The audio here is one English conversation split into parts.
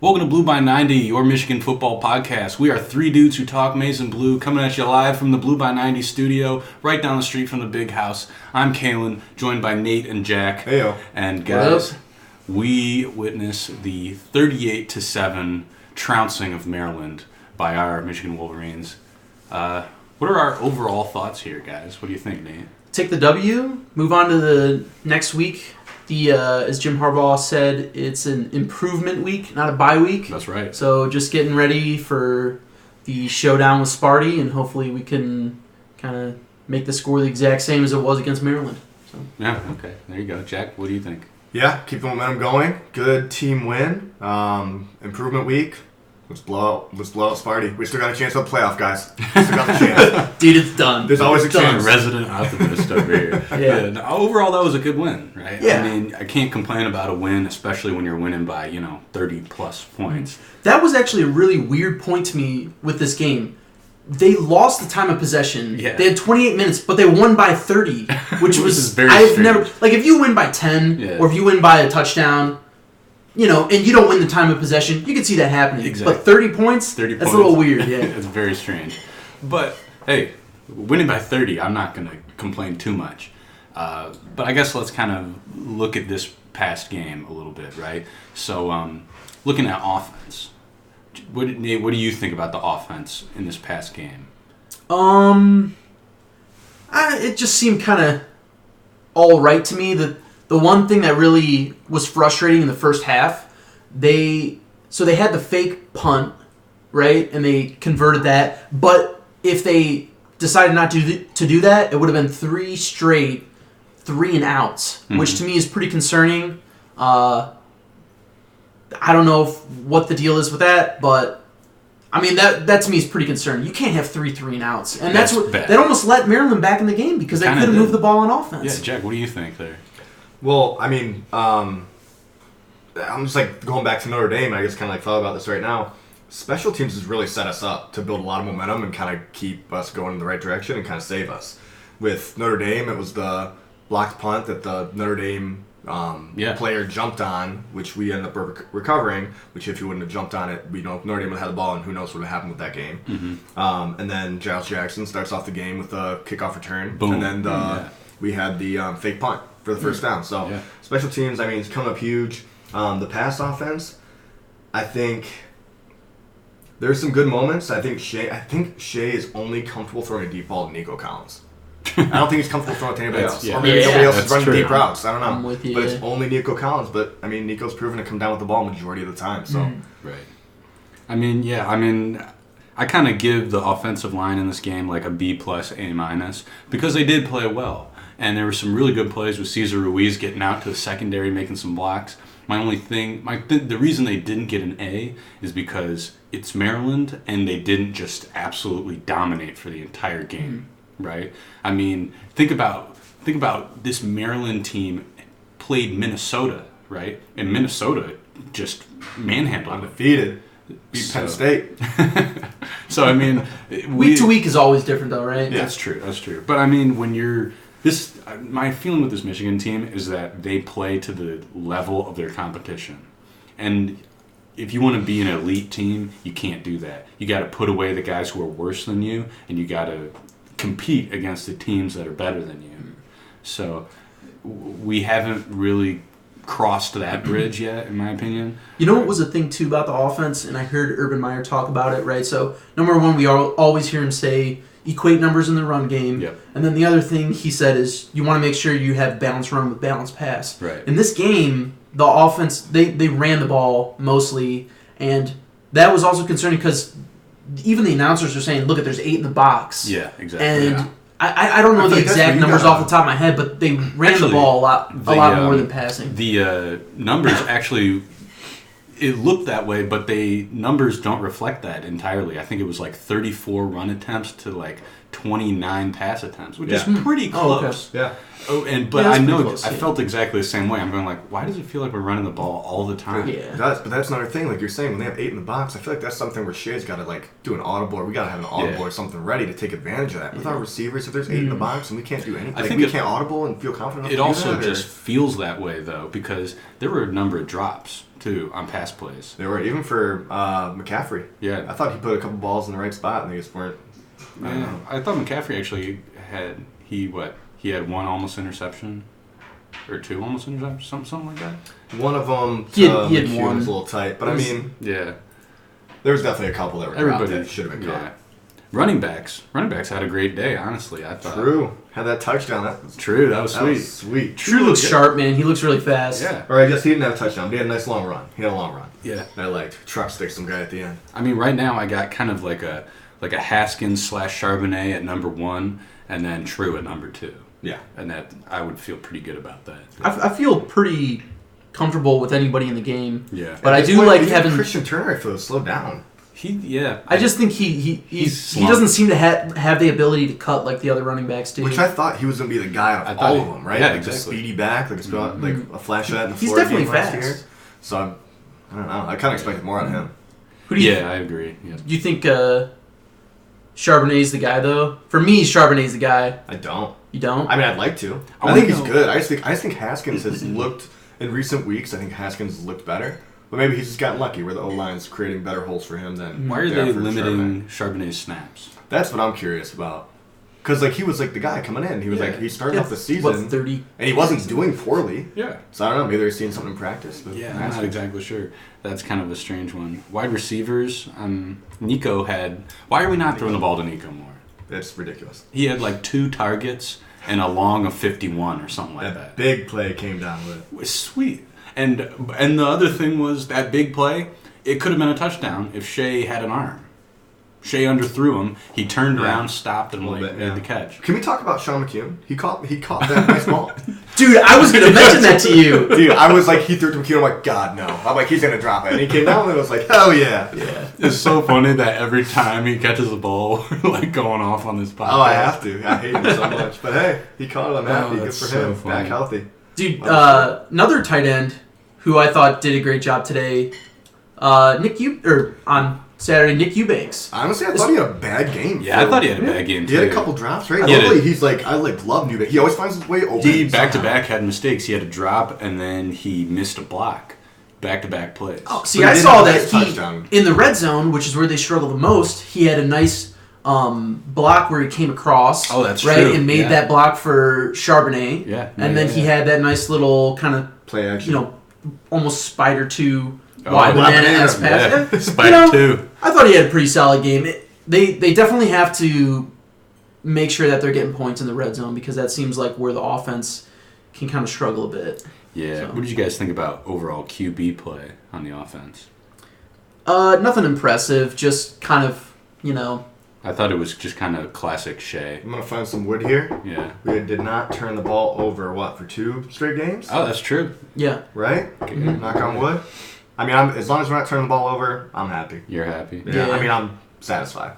Welcome to Blue by 90, your Michigan football podcast. We are three dudes who talk maize and blue, coming at you live from the Blue by 90 studio, right down the street from the big house. I'm Kalen, joined by Nate and Jack. Heyo. And guys, we witnessed the 38-7 trouncing of Maryland by our Michigan Wolverines. What are our overall thoughts here, guys? What do you think, Nate? Take the W, move on to the next week. As Jim Harbaugh said, it's an improvement week, not a bye week. That's right. So just getting ready for the showdown with Sparty, and hopefully we can kind of make the score the exact same as it was against Maryland. So. Yeah, okay. There you go. Jack, what do you think? Yeah, keep the momentum going. Good team win. Improvement week. Let's blow out Sparty. We still got a chance at the playoff, guys. We still got the chance. Dude, it's done. There's always a chance. Resident optimist over here. Yeah. No, overall, that was a good win, right? Yeah. I mean, I can't complain about a win, especially when you're winning by, 30-plus points. That was actually a really weird point to me with this game. They lost the time of possession. Yeah. They had 28 minutes, but they won by 30, which was very I've strange. never like if you win by 10 or if you win by a touchdown, and you don't win the time of possession, you can see that happening. Exactly. But 30 points, that's a little weird. Yeah, it's very strange. But hey, winning by 30, I'm not going to complain too much. But I guess let's kind of look at this past game a little bit, right? So, looking at offense. Nate, what do you think about the offense in this past game? It just seemed kind of all right to me. The one thing that really was frustrating in the first half, they had the fake punt, right, and they converted that. But if they decided not to do that, it would have been 3 straight 3-and-outs, which to me is pretty concerning. I don't know what the deal is with that, but I mean that to me is pretty concerning. You can't have 3 3-and-outs, and that's what bad. that almost let Maryland back in the game because they couldn't move the ball on offense. Yeah, Jack, what do you think there? Well, I mean, I'm just going back to Notre Dame. I just kind of thought about this right now. Special teams has really set us up to build a lot of momentum and kind of keep us going in the right direction and kind of save us. With Notre Dame, it was the blocked punt that the Notre Dame player jumped on, which we ended up recovering, which if he wouldn't have jumped on it, Notre Dame would have had the ball, and who knows what would have happened with that game. Mm-hmm. And then Giles Jackson starts off the game with a kickoff return. Boom. And then we had the fake punt for the first down. So special teams, I mean, it's come up huge. The pass offense, I think there's some good moments. I think Shea is only comfortable throwing a deep ball to Nico Collins. I don't think he's comfortable throwing it to anybody else. Yeah. Or maybe somebody else is That's running true. deep routes. I don't know. I'm with you, but it's only Nico Collins. But, I mean, Nico's proven to come down with the ball majority of the time. So Right. I kind of give the offensive line in this game like a B+, A- because they did play well. And there were some really good plays with Cesar Ruiz getting out to the secondary, making some blocks. The reason they didn't get an A is because it's Maryland and they didn't just absolutely dominate for the entire game, right? I mean, think about this Maryland team played Minnesota, right? And Minnesota just manhandled them. undefeated. Beat Penn State. So, I mean... Week to week is always different, though, right? Yeah, that's true. But, I mean, when you're... my feeling with this Michigan team is that they play to the level of their competition. And if you want to be an elite team, you can't do that. You got to put away the guys who are worse than you, and you got to compete against the teams that are better than you. So we haven't really crossed that bridge yet, in my opinion. You know what was the thing, too, about the offense? And I heard Urban Meyer talk about it, right? So, number one, we always hear him say, equate numbers in the run game. Yep. And then the other thing he said is you want to make sure you have balanced run with balanced pass. Right. In this game, the offense, they ran the ball mostly, and that was also concerning because even the announcers are saying, look, there's 8 in the box. Yeah, exactly. And I don't know the exact numbers off the top of my head, but they ran the ball a lot more than passing. The numbers actually... It looked that way, but numbers don't reflect that entirely. I think it was like 34 run attempts to like 29 pass attempts, which is pretty close. Okay. Yeah. But I know close, I felt exactly the same way. I'm going like, why does it feel like we're running the ball all the time? Yeah. It does, but that's another thing. Like you're saying, when they have 8 in the box, I feel like that's something where Shea's got to like do an audible, or we got to have an audible or something ready to take advantage of that. With our receivers, if there's 8 in the box and we can't do anything, I think we can't audible and feel confident. It also just feels that way though, because there were a number of drops too, on pass plays. They were, even for McCaffrey. Yeah. I thought he put a couple balls in the right spot, and they just weren't. I don't know. I thought McCaffrey actually he had one almost interception, or two almost interceptions, something like that. One of them, he had McHugh one. was a little tight, but I mean, Yeah. there was definitely a couple that were dropped that should have been caught. Yeah. Running backs had a great day. Honestly, I thought. True, had that touchdown. That was True, that was that sweet. was sweet. True looks sharp, man. He looks really fast. Yeah. Or I guess he didn't have a touchdown. But he had a nice long run. He had a long run. Yeah. I liked. Truck stick some guy at the end. I mean, right now I got kind of like a Haskins / Charbonnet at number 1, and then True at number 2. Yeah. And that I would feel pretty good about that. I feel pretty comfortable with anybody in the game. Yeah. But At I this do point, like even having. Christian Turner. I feel slowed down. I just think he doesn't seem to have the ability to cut like the other running backs do. Which I thought he was going to be the guy out of all of them, right? Yeah, like exactly. a speedy back, like a flash shot in the He's Florida definitely game last fast. year. So I don't know. I kind of expected more out of him. Who do you I agree. Yeah. Do you think Charbonnet's the guy though? For me, Charbonnet's the guy. I don't. You don't? I mean, I'd like to. I I think wanna he's know- good. I just think Haskins has looked in recent weeks. I think Haskins looked better, but maybe he's just gotten lucky where the O line's creating better holes for him than. Why are they they for limiting Charbonnet's snaps? That's what I'm curious about. Because he was like the guy coming in. He was he started off the season, What, 30? and he wasn't doing poorly. Yeah. So I don't know. Maybe they're seeing something in practice. But Yeah, I'm not exactly sure. That's kind of a strange one. Wide receivers, Nico had. Why are we not throwing the ball to Nico more? It's ridiculous. He had like 2 targets and a long of 51 or something like That that. big play came down with. It was sweet. And the other thing was that big play. It could have been a touchdown if Shea had an arm. Shea underthrew him. He turned around, stopped, and made the catch. Can we talk about Sean McKeon? He caught that nice ball. Dude, I was gonna mention that to you. Dude, I was like, he threw it to McKeon. I'm like, God no. I'm like, he's gonna drop it. And he came down and it was like, hell yeah. Yeah. It's so funny that every time he catches the ball, we're like going off on this podcast. Oh, I have to. I hate him so much. But hey, he caught it. I'm happy. Good that's for so him. funny. Back healthy. Dude, another tight end who I thought did a great job today, on Saturday, Nick Eubanks. Honestly, I thought he had a bad game. Yeah, I thought he had a bad game He too. had a couple drops, right? He had Normally, he's like, I love Newbank. He always finds his way open. He back to somehow. back had mistakes. He had a drop and then he missed a block. Back to back plays. Oh, see, But he I did saw have a that nice he touchdown. in the red zone, which is where they struggle the most. He had a nice block where he came across. Oh, that's right, true. and made that block for Charbonnet. Yeah. and then he had that nice little kind of Play action. almost Spider 2 Oh, wide Wide banana-esque banana, pass. Yeah. Yeah. Spider 2. I thought he had a pretty solid game. They definitely have to make sure that they're getting points in the red zone because that seems like where the offense can kind of struggle a bit. Yeah. So. What did you guys think about overall QB play on the offense? Nothing impressive, just kind of, I thought it was just kind of classic Shea. I'm going to find some wood here. Yeah. We did not turn the ball over, for 2 straight games? Oh, that's true. yeah. Right? Mhm. Knock on wood. I mean, as long as we're not turning the ball over, I'm happy. You're happy. Yeah. Yeah. I mean, I'm satisfied.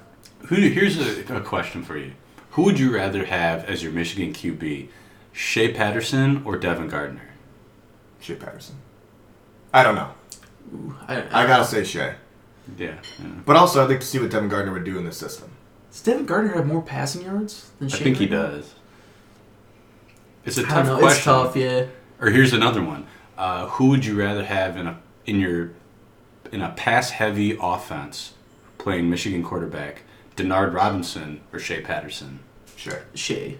Here's a question for you. Who would you rather have as your Michigan QB? Shea Patterson or Devin Gardner? Shea Patterson. I don't know. I got to say Shea. Yeah. But also, I'd like to see what Devin Gardner would do in this system. Does Devin Gardner have more passing yards than Shea? I think he right now? does. It's a I tough don't know. question. It's tough, yeah. Or here's another one. Who would you rather have in a pass-heavy offense playing Michigan quarterback, Denard Robinson or Shea Patterson? Sure. Shea.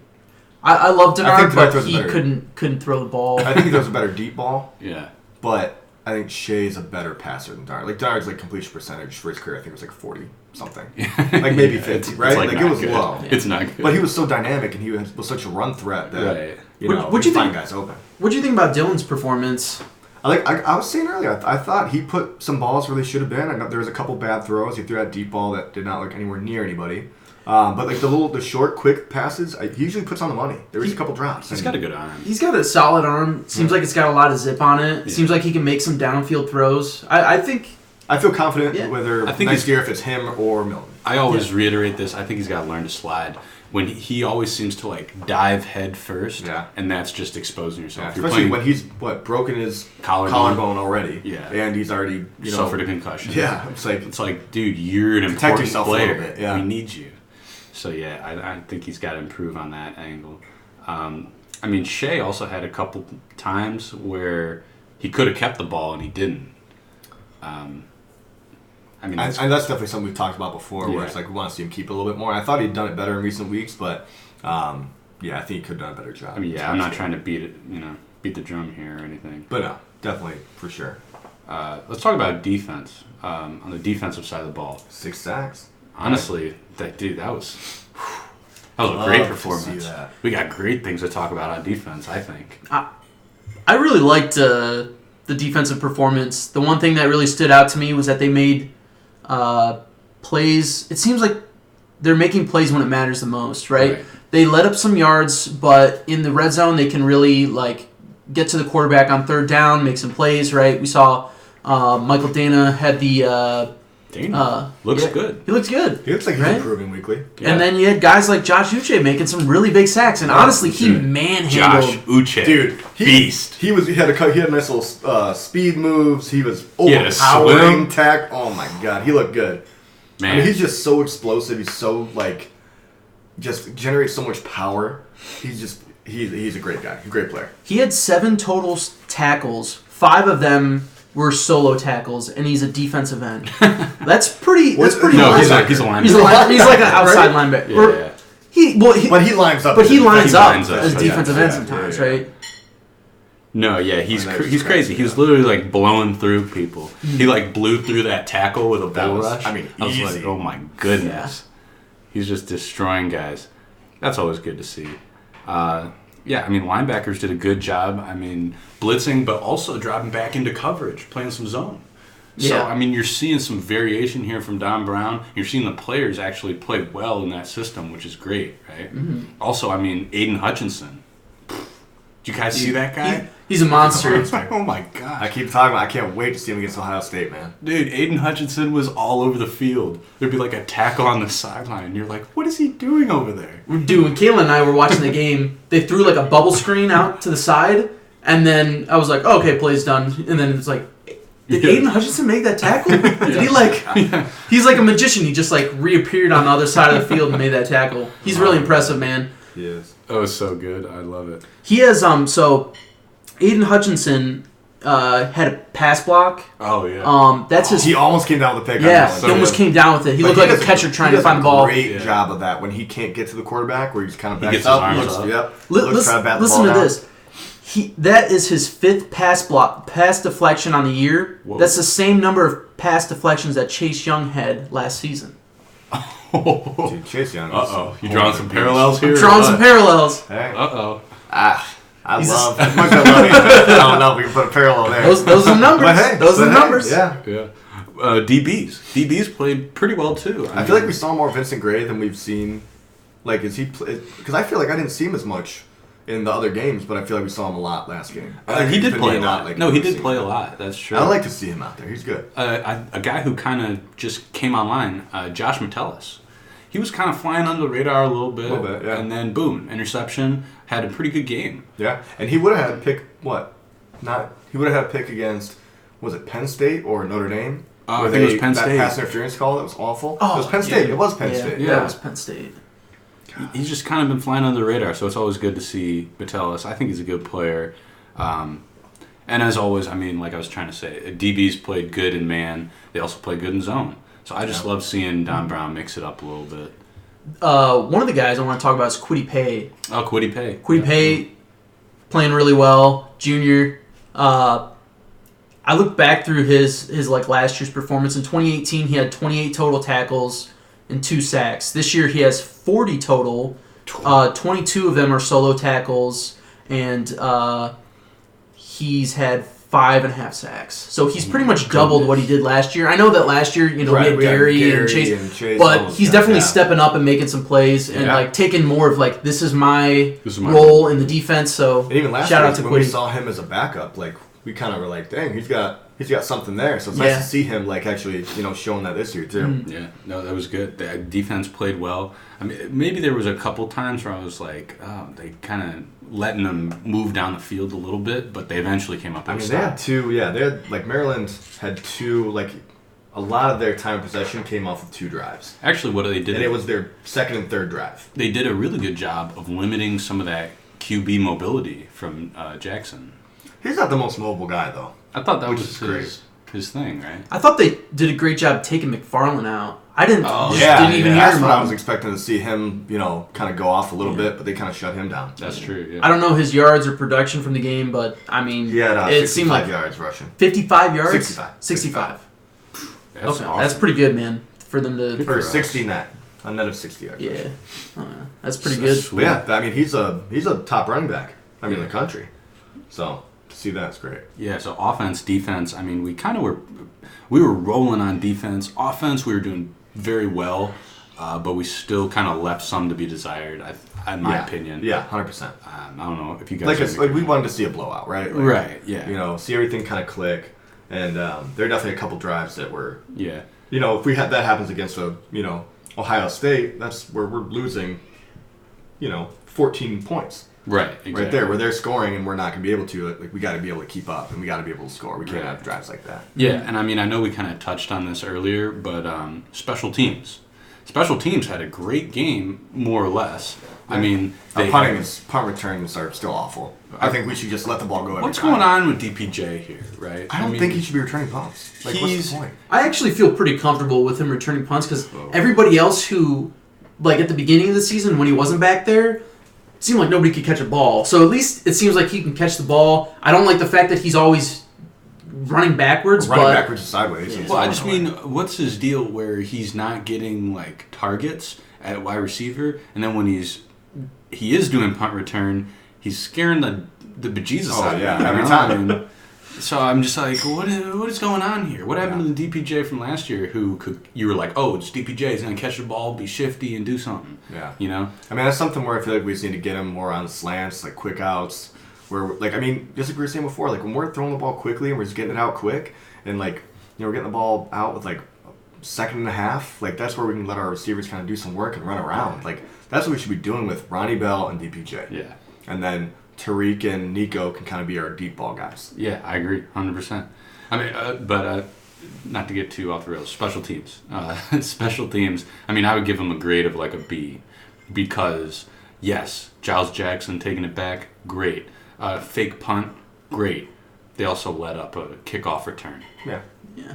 I love I think Denard, Denard but throws he better. couldn't throw the ball. I think he throws a better deep ball, Yeah. but I think Shea's a better passer than Denard. Like, Denard's completion percentage for his career, I think it was 40 something. Like maybe 50, right? Like, it not was good. low. It's not good. But he was so dynamic and he was such a run threat that, Right. What'd you he'd find think- guys open. What do you think about Dylan's performance? I was saying earlier, I thought he put some balls where they should have been. I know there was a couple bad throws. He threw that deep ball that did not look anywhere near anybody. But the short, quick passes, he usually puts on the money. There was a couple drops. He's got a good arm. He's got a solid arm. Seems like it's got a lot of zip on it. Yeah. Seems like he can make some downfield throws. I think I feel confident Yeah. whether I think next he's- year if it's him or Milton. I always reiterate this. I think he's got to learn to slide. When he always seems to dive head first, Yeah. and that's just exposing yourself. Yeah, You're especially playing when he's broken his Collarbone. already. Yeah. And he's already suffered a concussion. Yeah, It's like, dude, you're an Protect important yourself a little player. bit, yeah. We need you. So yeah, I think he's got to improve on that angle. I mean, Shea also had a couple times where he could have kept the ball and he didn't. I mean, And that's definitely something we've talked about before, where Yeah. it's like we want to see him keep it a little bit more. I thought he'd done it better in recent weeks, but I think he could have done a better job. I mean, yeah, I'm not trying to beat the drum here or anything. But no, definitely, for sure. Let's talk about defense. On the defensive side of the ball, 6 sacks. honestly, that was a Love great to performance. see that. We got great things to talk about on defense, I think. I really liked the defensive performance. The one thing that really stood out to me was that they made plays. It seems like they're making plays when it matters the most, right? They let up some yards, but in the red zone, they can really get to the quarterback on third down, make some plays, right? We saw Michael Dana had the Dana looks good. He looks good. He looks like he's right? improving weekly. Yeah. And then you had guys like Josh Uche making some really big sacks, and honestly, he manhandled. Josh Uche, Dude, beast. He had nice little speed moves. He was had a overpowering swim. tack. Oh my god, he looked good. Man, I mean, he's just so explosive. He's so just generates so much power. He's a great guy, a great player. He had 7 total tackles. 5 of them were solo tackles, and he's a defensive end. That's pretty. That's pretty. no, impressive. he's a linebacker. He's like an outside linebacker. Yeah, Or- yeah. But he lines up. But he lines up lines up, as yeah, defensive end yeah, sometimes, yeah. right? No, yeah, he's That's he's crazy. crazy, He was yeah. literally blowing through people. He blew through that tackle with a bull was- rush. I mean, I was easy. like, oh my goodness, he's just destroying guys. That's always good to see. Yeah, I mean, linebackers did a good job. I mean, blitzing, but also dropping back into coverage, playing some zone. So, Yeah. I mean, you're seeing some variation here from Don Brown. You're seeing the players actually play well in that system, which is great, right? Mm-hmm. Also, I mean, Aiden Hutchinson. Did you guys see that guy? He's a monster. Oh my god. I keep talking about. I can't wait to see him against Ohio State, man. Dude, Aiden Hutchinson was all over the field. There'd be a tackle on the sideline. You're like, what is he doing over there? Dude, when Kayla and I were watching the game, they threw a bubble screen out to the side, and then I was like, oh, okay, play's done. And then it's like, did Yeah. Aiden Hutchinson make that tackle? Did he he's like a magician. He just reappeared on the other side of the field and made that tackle. He's really impressive, man. He is. That was so good. I love it. He has so Aiden Hutchinson had a pass block. Oh, yeah. That's his. He almost came down with a pick. Yeah, on he almost came down with it. He But looked like does a catcher trying he to does find the ball. a great Yeah. job of that when he can't get to the quarterback, where he's kind of He backs gets his up. arms looks, up. Yep. Looks, trying to bat the Listen ball to down. this. That is his 5th pass deflection on the year. Whoa. That's the same number of pass deflections that Chase Young had last season. Dude, Chase Young. is Uh-oh. You a drawing whole some other parallels here? I'm drawing some parallels. beast. Hey. Uh-oh. I He's love. As much as I love him, I don't know if we can put a parallel there. Those are the numbers. But hey, Those are the but hey, numbers. Yeah. Yeah. DBs played pretty well, too. I feel like we saw more Vincent Gray than we've seen. Is he? Because I feel like I didn't see him as much in the other games, but I feel like we saw him a lot last game. he did play a lot. Like No, he we've did seen play a him. lot. That's true. I like to see him out there. He's good. A guy who kind of just came online, Josh Metellus. He was kind of flying under the radar a little bit. Yeah. And then, boom, interception. Had a pretty good game. Yeah, and he would have had a pick. He would have had a pick against. Was it Penn State or Notre Dame? I Where think it was Penn that State. pass interference call that was awful. Oh, it was Penn State. yeah. It was Penn Yeah, State. Yeah. that was Penn State. He's just kind of been flying under the radar, so it's always good to see Metellus. I think he's a good player. And as always, I mean, like I was trying to say, DBs played good in man. They also played good in zone. So I just love seeing Don Brown mix it up a little bit. One of the guys I want to talk about is Kwity Paye. Oh, Kwity Paye. Kwity Paye playing really well, junior. I looked back through his last year's performance. In 2018, he had 28 total tackles and 2 sacks. This year, he has 40 total. 22 of them are solo tackles, and he's had 5.5 sacks. So he's pretty much doubled what he did last year. I know that last year, we had Gary and Chase, but he's definitely stepping up and making some plays and taking more of this is my role in the defense. So And even last shout year, out to when we Kwity. saw him as a backup, we kind of were like, dang, he's got something there. So it's nice to see him actually, showing that this year too. Yeah, no, that was good. The defense played well. I mean, maybe there was a couple times where I was like, oh, they kind of letting them move down the field a little bit, but they eventually came up with a They stop. had two. Yeah, they had Maryland had two. A lot of their time of possession came off of 2 drives, Actually, what they did, and it was their second and third drive. they did a really good job of limiting some of that QB mobility from Jackson. He's not the most mobile guy though. I thought that Which was is great. his thing, right? I thought they did a great job taking McFarland out. I didn't. Oh, didn't even hear that's him. what I was expecting to see him, kind of go off a little bit, but they kind of shut him down. That's true. Yeah. I don't know his yards or production from the game, but I mean, He had it seemed 65 like yards rushing. 55 yards. 65. 65. That's Okay, awesome. that's pretty good, man. For them to. Or 60 net. A net of 60 yards. Yeah, that's pretty That's good. sweet. But yeah, I mean, he's a top running back. I mean, in the country. So to see that's great. Yeah, so offense, defense, I mean, we were rolling on defense. Offense, we were doing very well, but we still kind of left some to be desired, in my opinion. Yeah, 100%. I don't know if you guys... Like we wanted to see a blowout, right? Like, right, yeah. See everything kind of click. And there are definitely a couple drives that were... Yeah. If we had that happens against Ohio State, that's where we're losing, 14 points. Right, exactly. Right there, where they're scoring and we're not going to be able to. Like we got to be able to keep up and we got to be able to score. We can't have drives like that. Yeah, and I mean, I know we kind of touched on this earlier, but special teams. Special teams had a great game, more or less. I mean, punt returns are still awful. I think we should just let the ball go every what's time. going on with DPJ here, right? I don't think he should be returning punts. Like, what's the point? I actually feel pretty comfortable with him returning punts because everybody else who, like at the beginning of the season when he wasn't back there, it seemed like nobody could catch a ball. So at least it seems like he can catch the ball. I don't like the fact that he's always running backwards. Backwards and sideways. Well, I just mean, what's his deal where he's not getting like targets at wide receiver, and then when he is doing punt return, he's scaring the bejesus out of me. Every time. So I'm just like, what is going on here? What happened to the DPJ from last year you were like, oh, it's DPJ, he's going to catch the ball, be shifty, and do something. Yeah. I mean, that's something where I feel like we just need to get him more on slants, like quick outs, where, just like we were saying before, like when we're throwing the ball quickly and we're just getting it out quick, and we're getting the ball out with like a second and a half, like that's where we can let our receivers kind of do some work and run around. Like that's what we should be doing with Ronnie Bell and DPJ. Yeah. And then Tariq and Nico can kind of be our deep ball guys. Yeah, I agree, 100%. I mean, but not to get too off the rails, special teams. Special teams, I mean, I would give them a grade of like a B because, yes, Giles Jackson taking it back, great. Fake punt, great. They also let up a kickoff return. Yeah.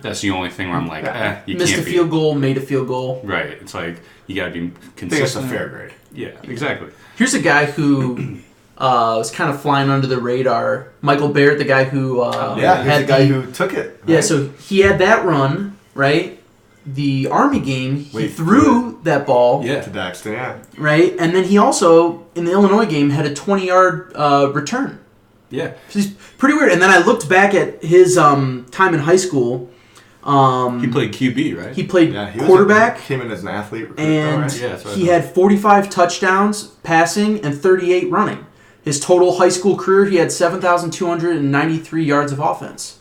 That's the only thing where I'm like, you missed can't a field goal, made a field goal. Right. It's like, you got to be consistent. I think it's a fair grade. Yeah, exactly. Here's a guy who was kind of flying under the radar. Michael Barrett, the guy who had the guy who took it. Right? Yeah, so he had that run, right? The Army game, he threw that ball. Yeah. To Daxton, yeah. Right? And then he also, in the Illinois game, had a 20-yard return. Yeah. So he's pretty weird. And then I looked back at his time in high school. He played QB, right? He played quarterback. Came in as an athlete. And right? he had 45 touchdowns passing and 38 running. His total high school career, he had 7,293 yards of offense.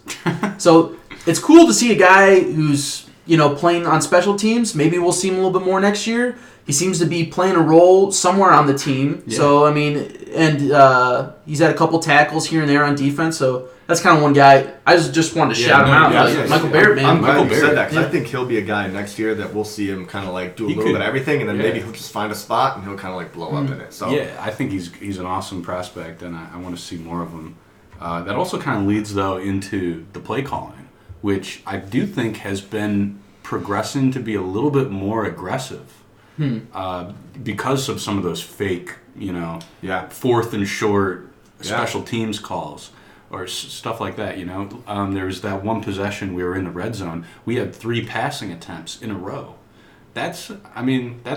So it's cool to see a guy who's, playing on special teams. Maybe we'll see him a little bit more next year. He seems to be playing a role somewhere on the team. Yeah. So, I mean, and he's had a couple tackles here and there on defense. So that's kind of one guy. I just wanted to shout him out. Michael Barrett, man. I'm glad you said that because I think he'll be a guy next year that we'll see him kind of like do a little bit of everything, and then maybe he'll just find a spot and he'll kind of like blow up in it. So yeah, I think he's an awesome prospect, and I want to see more of him. That also kind of leads though into the play calling, which I do think has been progressing to be a little bit more aggressive. Because of some of those fake, fourth and short special teams calls or stuff like that. There was that one possession we were in the red zone. We had 3 passing attempts in a row. That's a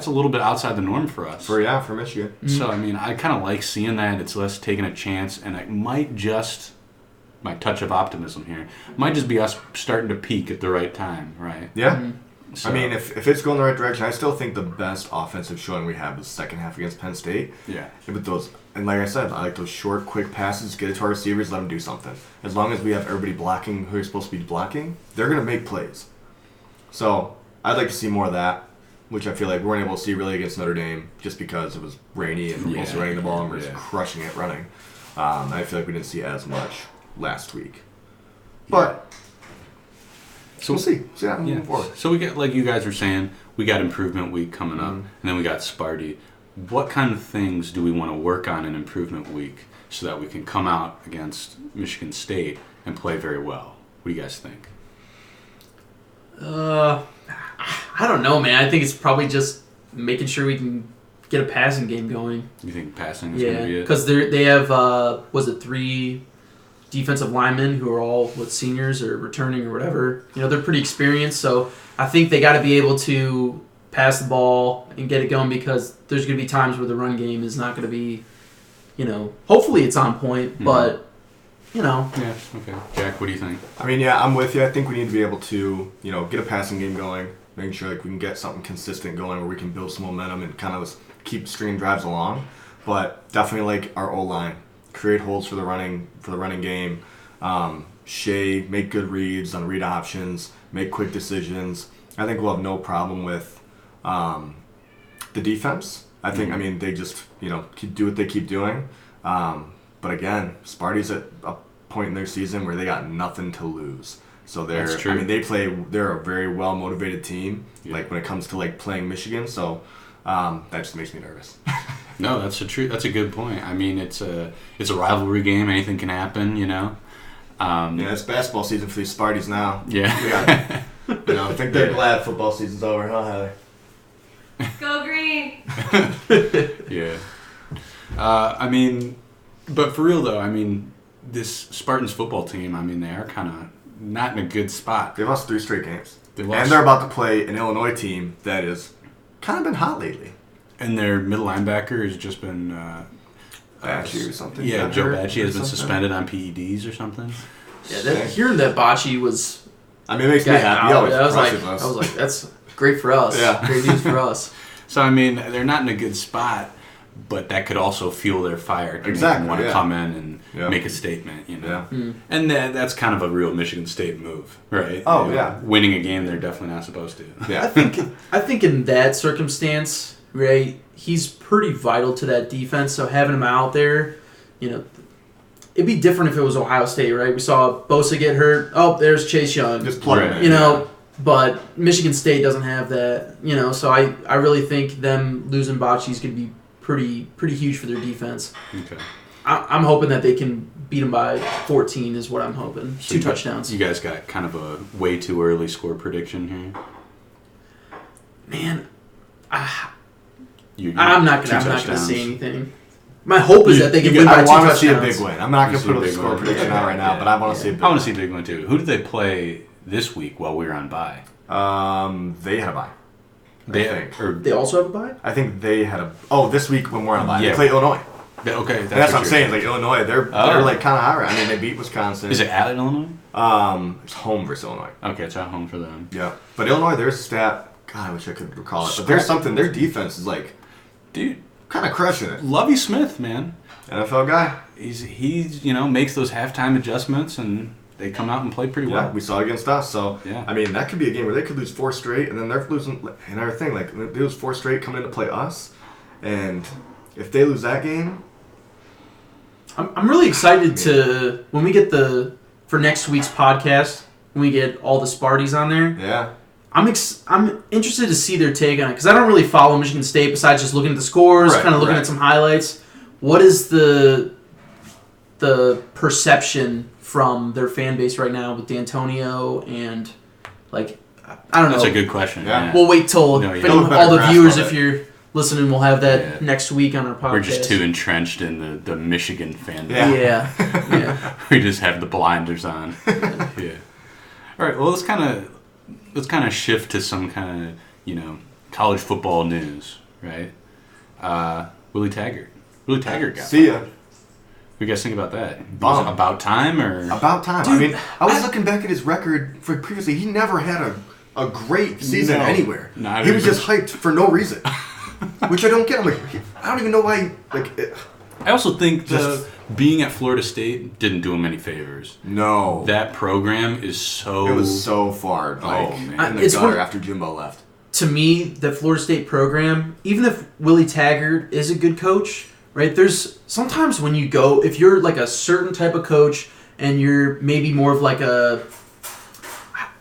little bit outside the norm for us. For Michigan. Mm-hmm. So I kind of like seeing that. It's less taking a chance, and it might just, my touch of optimism here, might just be us starting to peak at the right time, right? Yeah. Mm-hmm. So, if it's going the right direction, I still think the best offensive showing we had was the second half against Penn State. Yeah. And like I said, I like those short, quick passes, get it to our receivers, let them do something. As long as we have everybody blocking who you're supposed to be blocking, they're going to make plays. So I'd like to see more of that, which I feel like we weren't able to see really against Notre Dame just because it was rainy and we're mostly running the ball and we're just crushing it running. I feel like we didn't see as much last week. But... So we'll see. Moving forward. So we get, like you guys were saying, we got improvement week coming up, and then we got Sparty. What kind of things do we want to work on in improvement week so that we can come out against Michigan State and play very well? What do you guys think? I don't know, man. I think it's probably just making sure we can get a passing game going. You think passing is going to be it? Because they have, 3 defensive linemen who are all seniors or returning or whatever. They're pretty experienced, so I think they got to be able to pass the ball and get it going because there's going to be times where the run game is not going to be, hopefully it's on point, but, Yeah, okay. Jack, what do you think? I mean, yeah, I'm with you. I think we need to be able to, get a passing game going, making sure we can get something consistent going where we can build some momentum and kind of keep stringing drives along. But definitely our O-line, create holes for the running game. Shea, make good reads on read options, make quick decisions. I think we'll have no problem with the defense. I think, they just, do what they keep doing. But again, Sparty's at a point in their season where they got nothing to lose. So they're a very well motivated team, when it comes to playing Michigan. So that just makes me nervous. No, that's a good point. It's a rivalry game. Anything can happen, It's basketball season for these Sparties now. Yeah. I think they're glad football season's over, huh, Heather? Go green! Yeah. But for real though, this Spartans football team, they are kind of not in a good spot. They've lost 3 straight games. And they're about to play an Illinois team that has kind of been hot lately. And their middle linebacker has just been... Bacci or something. Yeah, Joe Bacci has been suspended on PEDs or something. Yeah, hearing that Bacci was... it makes me happy. I was like, that's great for us. Yeah. Great news for us. So, they're not in a good spot, but that could also fuel their fire to make them want to come in and make a statement, Yeah. And that's kind of a real Michigan State move, right? Oh, yeah. Winning a game they're definitely not supposed to. Yeah. I think in that circumstance, right, he's pretty vital to that defense, so having him out there, it'd be different if it was Ohio State, right? We saw Bosa get hurt. Oh, there's Chase Young. Just plug him in. But Michigan State doesn't have that, so I really think them losing Bocce is going to be pretty huge for their defense. Okay. I'm hoping that they can beat them by 14 is what I'm hoping. So 2 touchdowns. You guys got kind of a way too early score prediction here? Man, I'm not gonna say anything. My hope is that they can win by 2 touchdowns. I want to see a big win. I'm not going to put a score prediction out right now, but I want to see a big win. I want to see a big win too. Who did they play this week while we were on bye? They had a bye. They also have a bye? I think they had this week when we're on bye. They play Illinois. Okay, that's what I'm saying. Illinois, they're kind of high. They beat Wisconsin. Is it at Illinois? It's home versus Illinois. Okay, it's at home for them. Yeah, but Illinois, there's a stat. God, I wish I could recall it. But there's something. Their defense is dude, kind of crushing it. Lovie Smith, man, NFL guy. He's makes those halftime adjustments and they come out and play pretty well. Yeah, we saw it against us. So that could be a game where they could lose 4 straight, and then they're losing another thing. They lose 4 straight coming in to play us, and if they lose that game. I'm really excited to when we get for next week's podcast when we get all the Sparties on there. Yeah, I'm interested to see their take on it because I don't really follow Michigan State besides just looking at the scores, kind of looking at some highlights. What is the perception from their fan base right now with D'Antonio and I don't know. That's a good question. Yeah. We'll wait till all the viewers, if you're listening, we'll have that next week on our podcast. We're just too entrenched in the Michigan fan base. Yeah. We just have the blinders on. Yeah. All right. Well, let's kind of shift to some kind of college football news, right? Willie Taggart. Willie Taggart got. See ya. What do you guys think about that? Was it about time or? About time. Dude, I was looking back at his record for previously. He never had a great season anywhere. No, he was just hyped for no reason. Which I don't get. I'm I don't even know why. I also think being at Florida State didn't do him any favors. No. That program is so... It was so far, in the gutter after Jimbo left. To me, the Florida State program, even if Willie Taggart is a good coach, right, there's sometimes when you go, if you're a certain type of coach and you're maybe more of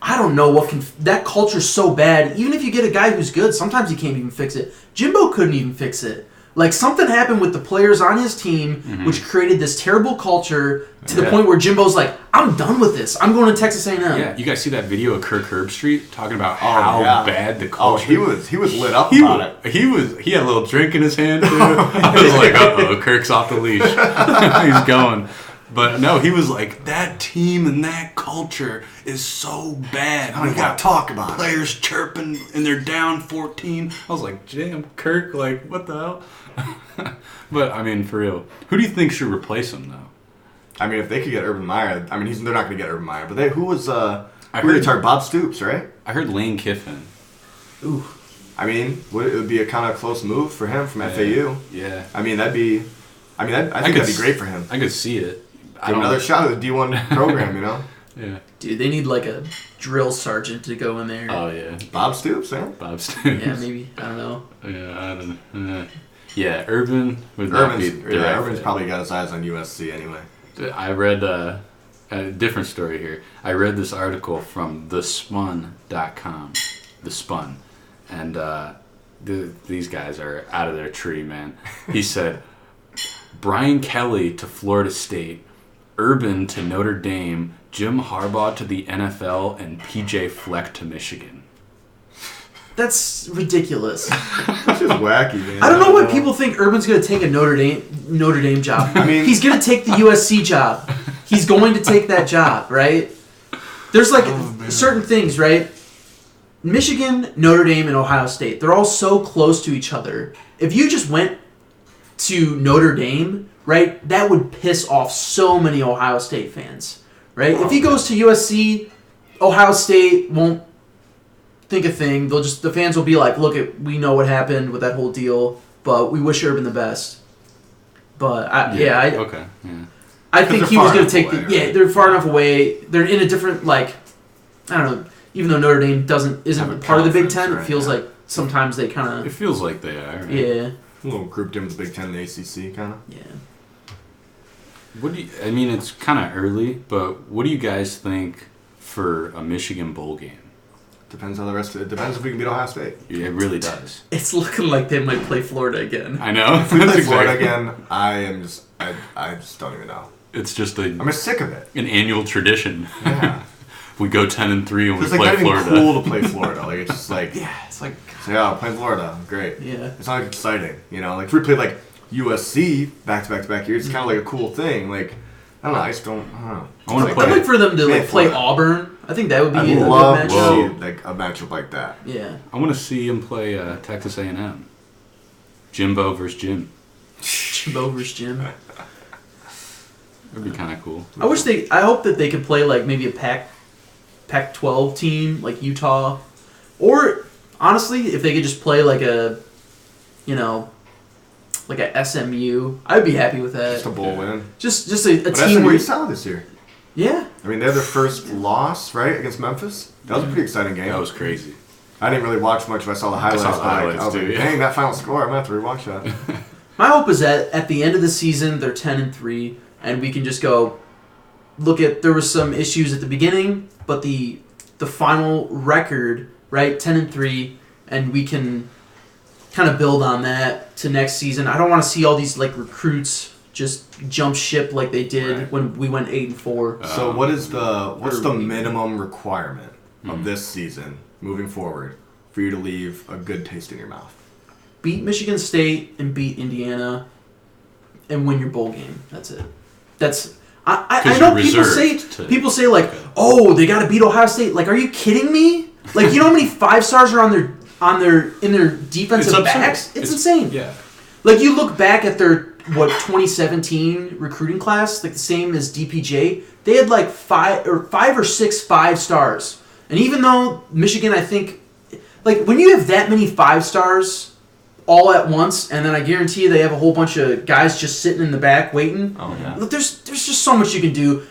I don't know that culture's so bad. Even if you get a guy who's good, sometimes he can't even fix it. Jimbo couldn't even fix it. Like, something happened with the players on his team, which created this terrible culture to the point where Jimbo's like, I'm done with this. I'm going to Texas A&M. Yeah, you guys see that video of Kirk Herbstreit talking about how bad the culture. He was lit up about it. He had a little drink in his hand too. I was like, uh-oh, Kirk's off the leash. He's going. But no, he was like, that team and that culture is so bad. We got to talk about players chirping and they're down 14. I was like, damn, Kirk, like, what the hell? But, I mean, for real, who do you think should replace him, though? I mean, if they could get Urban Meyer, I mean, they're not going to get Urban Meyer. But who was, I heard Bob Stoops, right? I heard Lane Kiffin. Ooh. I mean, it would be a kind of close move for him from FAU. Yeah. I mean, I think that'd be great for him. I could see it. Give him another shot at the D1 program, you know? Yeah. Dude, they need like a drill sergeant to go in there. Oh, yeah. Bob Stoops, man. Bob Stoops. Yeah, maybe. I don't know. Yeah, I don't know. Yeah, Urban would not be the right Urban's fit. probably got his eyes on USC anyway. I read a different story here. I read this article from thespun.com. The Spun. And these guys are out of their tree, man. He said, Brian Kelly to Florida State, Urban to Notre Dame, Jim Harbaugh to the NFL, and PJ Fleck to Michigan. That's ridiculous. That's just wacky, man. I don't know why people think Urban's going to take a Notre Dame job. I mean, he's going to take the USC job. He's going to take that job, right? There's like certain things, right? Michigan, Notre Dame, and Ohio State, they're all so close to each other. If you just went to Notre Dame, right, that would piss off so many Ohio State fans, right? If he goes to USC, Ohio State won't think a thing. The fans will be like, look, we know what happened with that whole deal, but we wish Urban the best. But I think he was going to take they're far enough away. They're in a different, like, I don't know, even though Notre Dame isn't part of the Big Ten, it feels like sometimes they kind of... It feels like they are. Right? Yeah. A little grouped in with the Big Ten and the ACC, kind of. Yeah. I mean, it's kind of early, but what do you guys think for a Michigan bowl game? Depends on the rest of it. Depends if we can beat Ohio State. Yeah, it really does. It's looking like they might play Florida again. I know. If we play Florida again, I just don't even know. It's just I'm sick of it. An annual tradition. Yeah. We go 10-3 and we play like Florida. It's cool to play Florida. Like, it's just like... Yeah, it's like... Yeah, playing Florida. Great. Yeah. It's not exciting, you know? Like, if we played, like, USC back-to-back years, it's kind of like a cool thing. Like, I don't know. I don't know. I want to I'd like for them to play Auburn. I think that would be a good matchup. to see like a matchup like that. Yeah. I want to see him play Texas A&M. Jimbo versus Jim. Jimbo versus Jim. That'd be kind of cool. I hope that they could play like maybe a Pac-12 team like Utah, or honestly, if they could just play like a, like a SMU, I'd be happy with that. Just a bowl win. Just a but team SMU where solid this year. Yeah. I mean, they had their first loss, right, against Memphis. That was a pretty exciting game. That was crazy. I didn't really watch much, but I saw the highlights. I was like, dang, that final score. I'm going to have to rewatch that. My hope is that at the end of the season, they're 10-3, and we can just go look at. There was some issues at the beginning, but the final record, right, 10-3, and we can kind of build on that to next season. I don't want to see all these like recruits just jump ship like they did when we went 8-4. So what's the minimum requirement of this season moving forward for you to leave a good taste in your mouth? Beat Michigan State and beat Indiana and win your bowl game. That's it. I know people say like, oh, they got to beat Ohio State. Like, are you kidding me? Like, you know how many 5-stars are in their defensive backs? It's insane. Yeah. Like, you look back at their 2017 recruiting class, like the same as DPJ. They had like 5 or 6 5-stars. And even though Michigan, I think, like when you have that many 5-stars all at once, and then I guarantee you they have a whole bunch of guys just sitting in the back waiting. Oh yeah. Look, there's just so much you can do.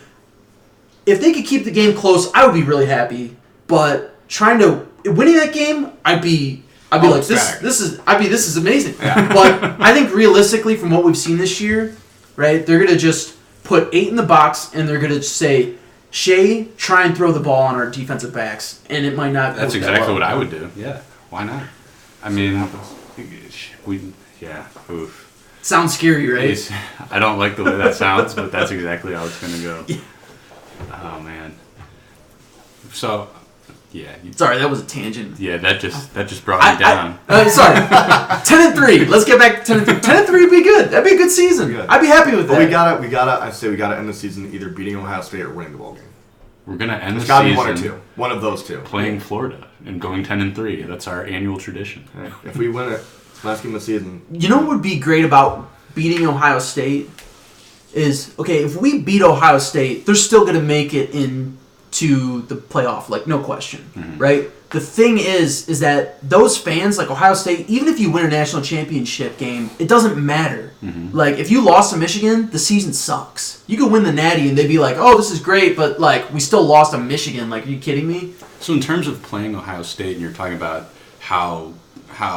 If they could keep the game close, I would be really happy. But winning that game, I'd be like this is amazing. Yeah. But I think realistically, from what we've seen this year, right, they're gonna just put 8 in the box, and they're gonna say, Shea, try and throw the ball on our defensive backs, and it might not. That's exactly what I would do. Yeah, why not? I mean, Yeah. Oof. Sounds scary, right? I don't like the way that sounds, but that's exactly how it's going to go. Yeah. Oh, man. So, yeah. Sorry, that was a tangent. Yeah, that just brought me down. Sorry. 10-3. Let's get back to 10-3. 10-3 would be good. That'd be a good season. Good. I'd be happy with that. But we gotta end the season either beating Ohio State or winning the ball game. We're going to end the It's gotta season be one or two. One of those two. playing Florida and going 10-3. That's our annual tradition. Okay. If we win it, last game of the season. You know what would be great about beating Ohio State is, okay, if we beat Ohio State, they're still going to make it into the playoff, like, no question, right? The thing is that those fans, like Ohio State, even if you win a national championship game, it doesn't matter. Like, if you lost to Michigan, the season sucks. You could win the Natty and they'd be like, oh, this is great, but, like, we still lost to Michigan. Like, are you kidding me? So in terms of playing Ohio State, and you're talking about how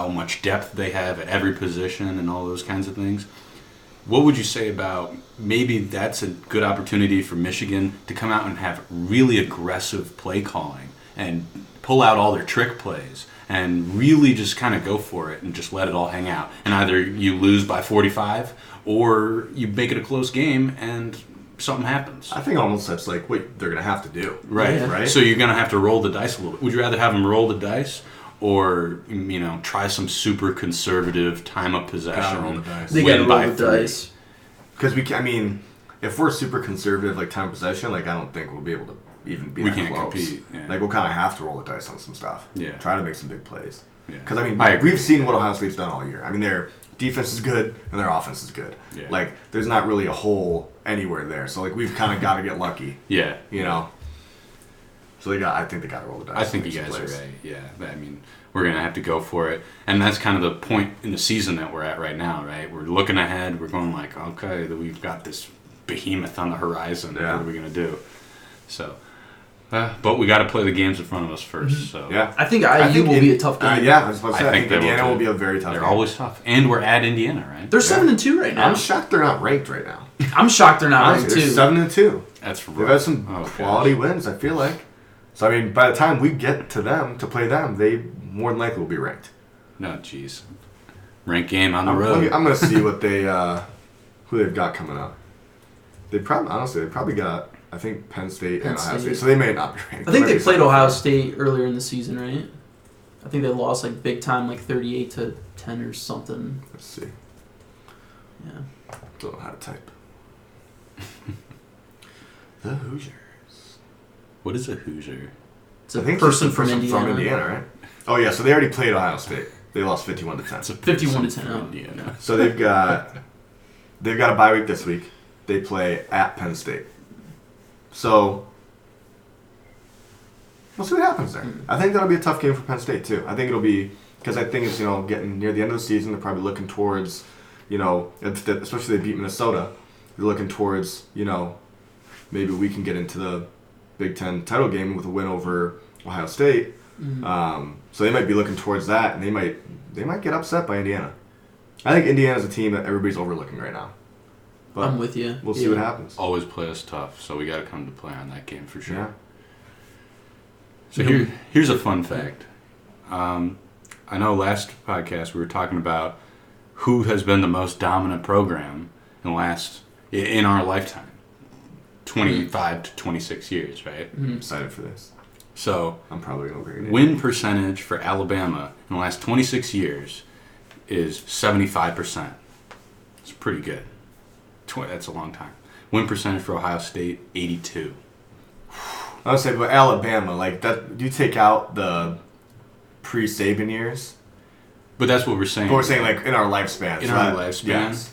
much depth they have at every position and all those kinds of things, what would you say about maybe that's a good opportunity for Michigan to come out and have really aggressive play calling and pull out all their trick plays and really just kind of go for it and just let it all hang out? And either you lose by 45 or you make it a close game and something happens. I think almost that's like what they're gonna have to do. Right. Yeah. Right. So you're going to have to roll the dice a little bit. Would you rather have them roll the dice or, try some super conservative time of possession? Roll the dice. They win got to by roll the 3? dice. Because if we're super conservative, like time of possession, like I don't think we'll be able to even be We that can't close. compete, yeah. Like we'll kind of have to roll the dice on some stuff. Yeah. Try to make some big plays. Yeah. Because I agree. we've seen what Ohio State's done all year. I mean, their defense is good and their offense is good. Yeah. Like there's not really a hole anywhere there. So like we've kind of got to get lucky. Yeah. So I think they got to roll the dice. I think you guys are right. Yeah. I mean, we're going to have to go for it. And that's kind of the point in the season that we're at right now, right? We're looking ahead. We're going like, okay, we've got this behemoth on the horizon. Yeah. What are we going to do? So, but we got to play the games in front of us first. So Yeah. I think IU will be a tough game. Yeah, I was about to say. I I think think they will Indiana too. will be a very tough They're game. always tough. And we're at Indiana, right? They're 7-2 right now. I'm shocked they're not ranked right now. I'm shocked they're not Honestly, ranked they're too. 7-2. That's right. They've had some Oh, quality gosh. wins, I feel like. So, I mean, by the time we get to them, to play them, they more than likely will be ranked. No, jeez. Ranked game on the I'm road. going to see what who they've got coming up. They probably got, I think, Penn State and Ohio State. So they may not be ranked. I think They they might be played 7-4. Ohio State earlier in the season, right? I think they lost like big time, like 38-10 or something. Let's see. Yeah. Don't know how to type. The Hoosiers. What is a Hoosier? It's a I think person it's a from person Indiana. from Indiana, right? Oh, yeah, so they already played Ohio State. They lost 51-10. It's a 51 to person 10, from oh. Indiana. So they've got a bye week this week. They play at Penn State. So we'll see what happens there. I think that'll be a tough game for Penn State too. I think it'll be because I think it's getting near the end of the season. They're probably looking towards especially if they beat Minnesota. They're looking towards maybe we can get into the Big Ten title game with a win over Ohio State. So they might be looking towards that, and they might get upset by Indiana. I think Indiana's a team that everybody's overlooking right now. But I'm with you. we'll see what happens. Always play us tough, so we got to come to play on that game for sure. Yeah. So here's a fun fact. I know last podcast we were talking about who has been the most dominant program in our lifetime, 25 to 26 years, right? I'm excited for this. So I'm probably going to agree. win percentage for Alabama in the last 26 years is 75%. It's pretty good. That's a long time. Win percentage for Ohio State, 82. I would say, but Alabama, like that, you take out the pre-Saban years. But that's what we're saying. But we're saying like in our lifespan. In so our that- lifespan? Yes.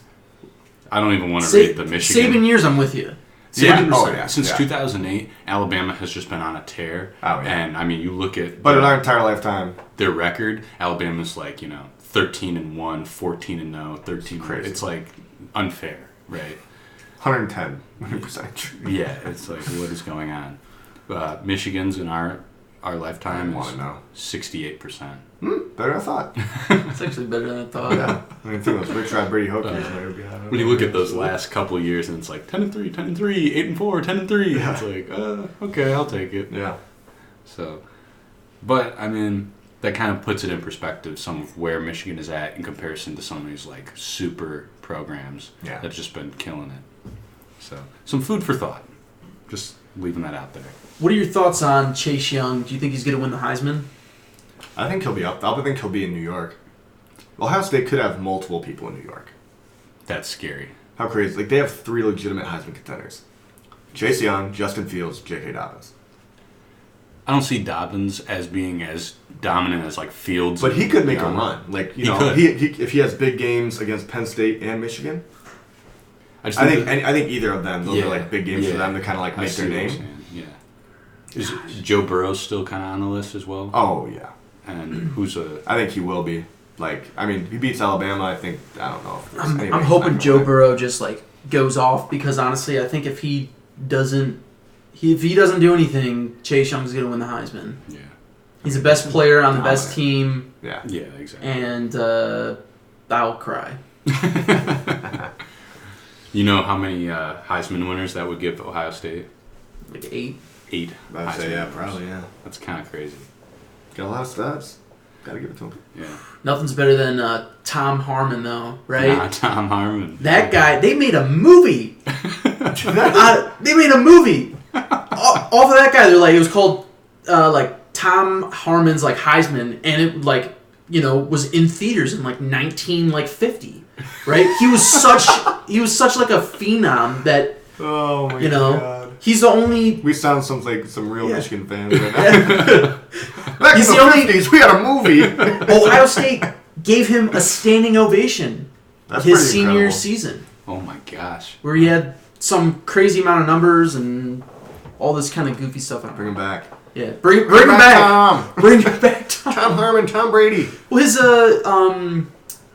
I don't even want to read the Michigan. Saban years, I'm with you. Saban, Yeah. Oh, yeah. Since Yeah. 2008, Alabama has just been on a tear. Oh, yeah. And, I mean, you look at But in our entire lifetime, their record, Alabama's like, 13-1, 14-0, 13. Crazy. It's like unfair, right? 110%. Yeah, it's like, what is going on? Michigan's in our lifetime I want is to know. 68%. Better than I thought. It's actually better than I thought. Yeah. I mean, think of those Rich Rod Brady Hope years. When you look at those last couple of years, and it's like 10-3, 10-3, 8-4, 10-3. Yeah. It's like, okay, I'll take it. Yeah. So, but I mean, that kind of puts it in perspective, some of where Michigan is at in comparison to some of these like super programs that have just been killing it. So some food for thought. Just leaving that out there. What are your thoughts on Chase Young? Do you think he's going to win the Heisman? I think he'll be up. I think he'll be in New York. Ohio State could have multiple people in New York. That's scary. How crazy. Like, they have 3 legitimate Heisman contenders. Chase Young, Justin Fields, J.K. Dobbins. I don't see Dobbins as being as dominant as like Fields. But he could make a run. Like, you know, he if he has big games against Penn State and Michigan, I think either of them, those are like big games for them to kind of like make their name. Yeah. Is Joe Burrow still kind of on the list as well? Oh, yeah. And I think he will be. Like, I mean, he beats Alabama. I don't know. I'm hoping Joe Burrow just like goes off, because honestly, I think if he doesn't do anything, Chase Young's going to win the Heisman. Yeah. He's the best player on the best team. Yeah. Yeah, exactly. And I'll cry. You know how many Heisman winners that would give Ohio State? Like 8. 8. I'd say, yeah, probably, yeah. That's kind of crazy. Got a lot of stats. Gotta give it to him. Yeah. Nothing's better than Tom Harmon, though, right? Nah, Tom Harmon. That guy, they made a movie. They made a movie. Off of that guy, they're like, it was called like Tom Harmon's like Heisman, and it like, you know, was in theaters in like 1950, right? He was such like a phenom that, oh my God. He's the only. We sound like some real Michigan fans right now. Back He's in the the only. 50s, we had a movie. Ohio State gave him a standing ovation That's his pretty senior incredible. season. Oh my gosh. Where he had some crazy amount of numbers and all this kind of goofy stuff. Bring him back. Yeah, bring him back. Tom. Bring him back, Tom. Tom Herman, Tom Brady. Well,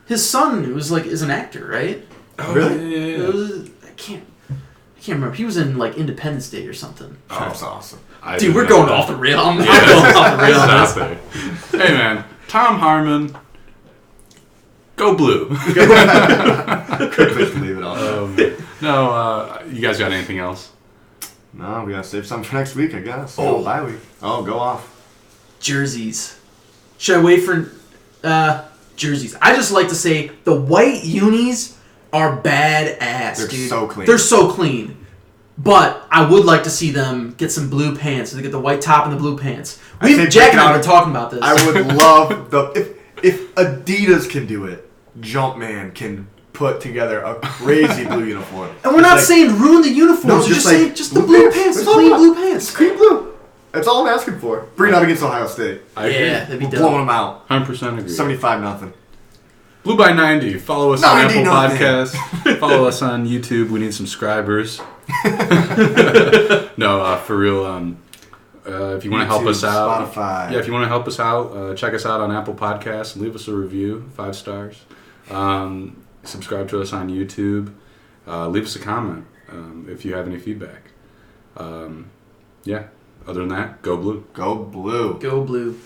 his son is an actor, right? Oh, Really? Yeah. I can't remember. He was in like Independence Day or something. Oh, that's awesome. Dude, we're going off the rail. I'm going off the rail on this. Out there. Hey man, Tom Harmon, go blue. Quickly leave it on. No, you guys got anything else? No, we gotta save something for next week, I guess. Oh, bye week. Oh, go off. Jerseys. Should I wait for jerseys? I just like to say the white unis are badass, They're dude. so clean. They're so clean. But I would like to see them get some blue pants. They get the white top and the blue pants. Jack and I have been talking about this. I would love if Adidas can do it, Jumpman can put together a crazy blue uniform. And we're not saying ruin the uniforms. We're just saying just the blue pants, the clean blue pants. Clean blue. That's all I'm asking for. Bring it out against Ohio State. I agree. Yeah, that'd be dope. Blowing them out. 100% agree. 75-0, Blue by 90. Follow us on 90 Apple nothing. Podcasts. Follow us on YouTube. We need subscribers. No, for real. If you want to help us out, Spotify. if you want to help us out, check us out on Apple Podcasts. Leave us a review, 5 stars. Subscribe to us on YouTube. Leave us a comment if you have any feedback. Yeah. Other than that, go blue. Go blue. Go blue.